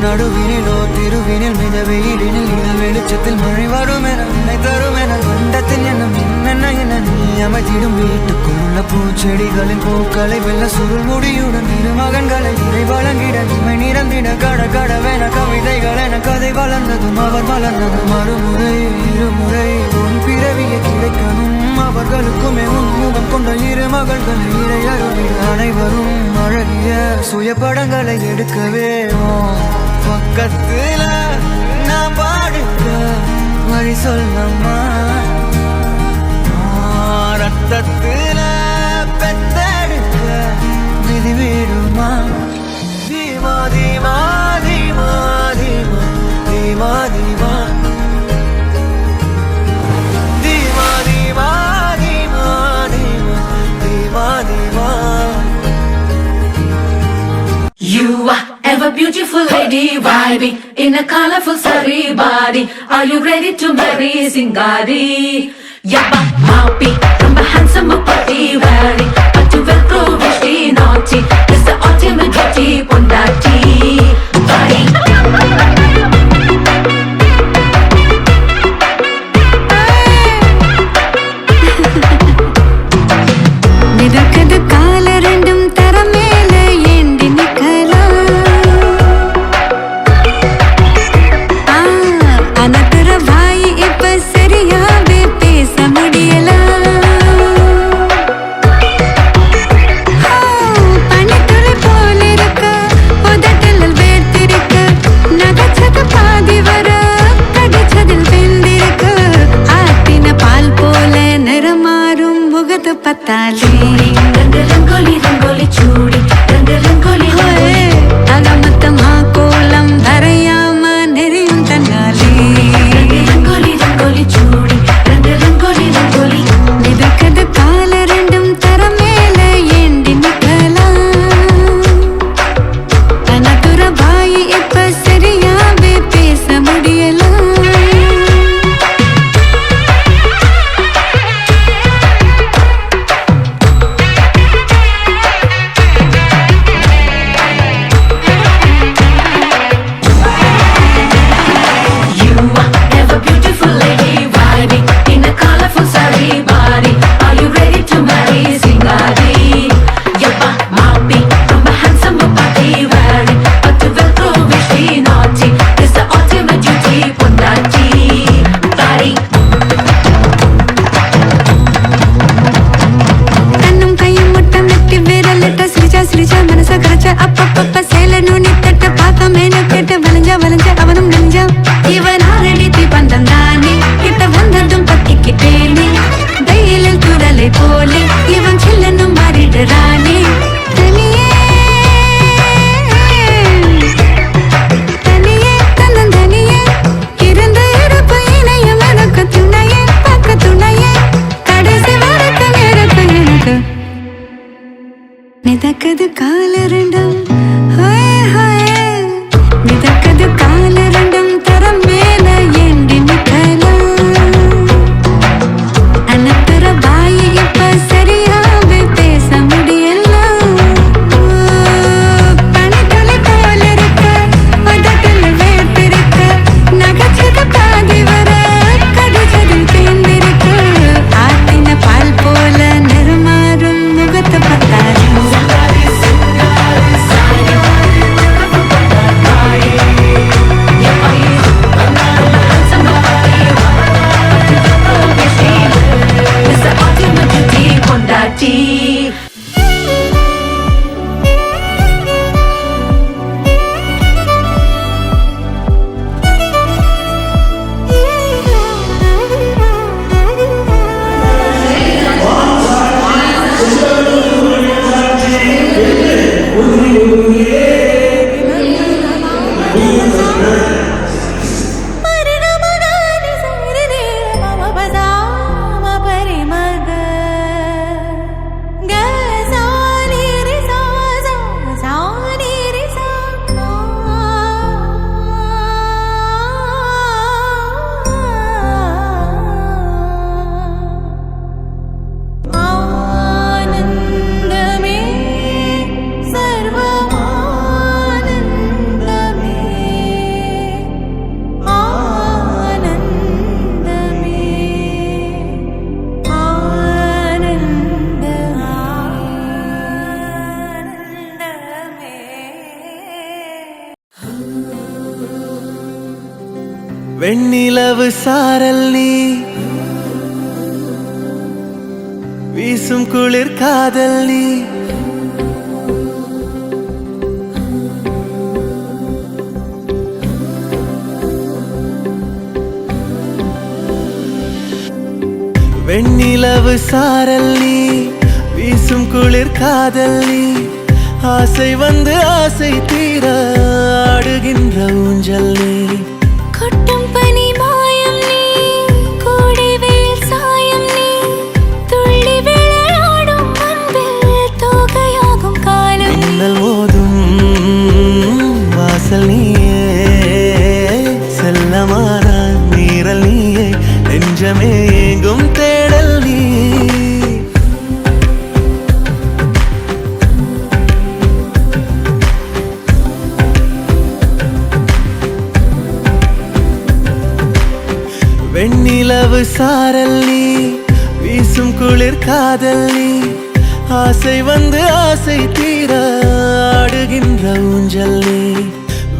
நடுவினிலோ திருவினில் மித வெயிலினில் இதழ் வெளிச்சத்தில் மழை வரும் என உன்னை தரும் என கண்டத்தின் எண்ணம் என்னென்ன என நீ அமைத்திடும் வீட்டுக்குள்ள பூச்செடிகளின் பூக்களை வெள்ள சுருள் முடியுடன் இரு மகன்களை இறை வழங்கிட இமை நிறந்திட கட கடவென கவிதைகள் என கதை வளர்ந்ததும் அவர் வளர்ந்ததும் மறுமுறை இருமுறை உன் பிறவிய கிடைக்கணும் அவர்களுக்குமே உன்முகம் கொண்ட இரு மகள்களை இறை அருளிட அனைவரும் அழகிய சுய படங்களை எடுக்கவே பக்கத்துல நான் பாடுக்க வழி சொல்லம்மா ரத்தத்துல பெத்தெடுக்க விதி வீடுமா தீமா தீமா தீமா தீமா தீமா தீமா You are ever beautiful lady, vibing in a colorful sari body. Are you ready to marry Singari? Yabba happy, rumba handsome party wearing, but you will grow very naughty. This the ultimate duty, pondati. Bye. போல இருக்க உதட்டல் வேர்த்து வெண்ணிலவு சாரல் நீ வீசும் குளிர் காதல் நீ வெண்ணிலவு சாரல் நீ வீசும் குளிர் காதல் நீ ஆசை வந்து ஆசை தீர ஆடுகின்ற ஊஞ்சல் நீ கொட்டும் பனி மாயம் நீ கோடை வெயில் சாயம் நீ துள்ளி விளையாடும் அன்பில் தோகையாகும் காலம் மின்னல் மோதும் வாசல் நீயே செல்லமான நீரல் நீயே நெஞ்சமே எங்கும் தேடல் நீ வெண்ணிலவு சாரல் நீ வீசும் குளிர் காதல் நீ ஆசை வந்து ஆசை தீர ஆடுகின்ற ஊஞ்சல் நீ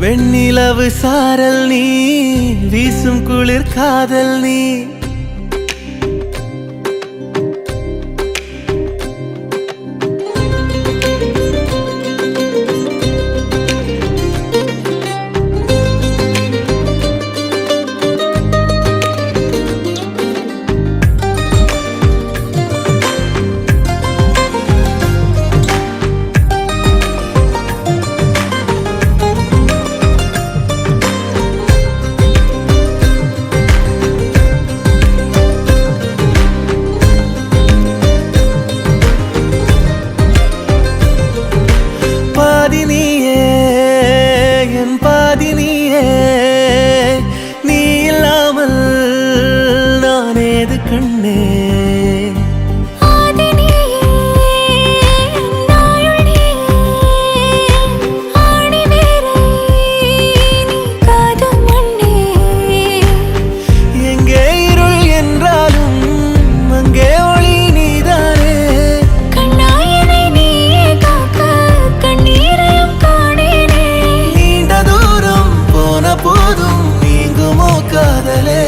வெண்ணிலவு சாரல் நீ வீசும் குளிர் காதல் நீ பாதினியே என் பாதினியே நீ இல்லாமல் நான் ஏது கண்ணே எங்கே இருள் என்றாலும் அங்கே ஒளி நீதானே நீண்ட தூரம் போன போதும் நீங்குமோ காதலே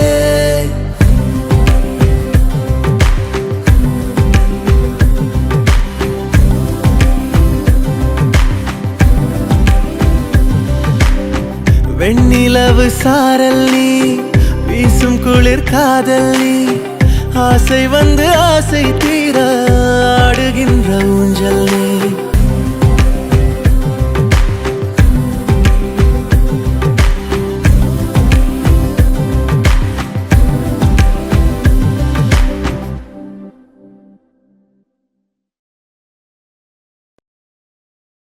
வெண்ணிலவு சாரல் நீ வீசும் குளிர் காதல் நீ ஆசை வந்து ஆசை தீர ஆடுகின்ற ஊஞ்சல் நீ